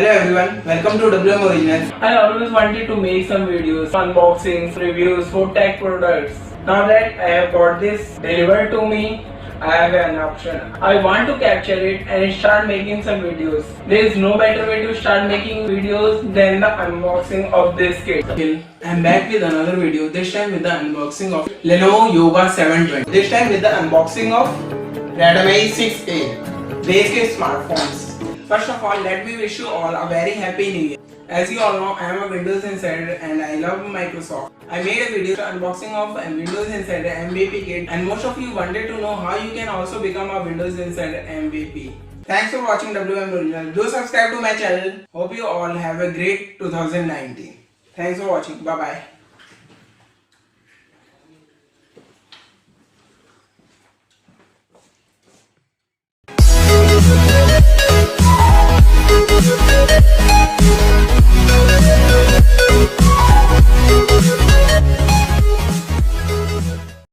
Hello everyone, welcome to WM Originals. I always wanted to make some videos, unboxings, reviews, food tech products. Now that I have got this delivered to me, I have an option. I want to capture it and start making some videos. There is no better way to start making videos than the unboxing of this kit. I'm back with another video, this time with the unboxing of Lenovo Yoga 720. This time with the unboxing of Redmi 6A. Basic smartphones. First of all, let me wish you all a very happy new year. As you all know, I am a Windows Insider and I love Microsoft. I made a video unboxing of a Windows Insider MVP kit and most of you wanted to know how you can also become a Windows Insider MVP. Thanks for watching WM Original. Do subscribe to my channel. Hope you all have a great 2019. Thanks for watching. Bye bye.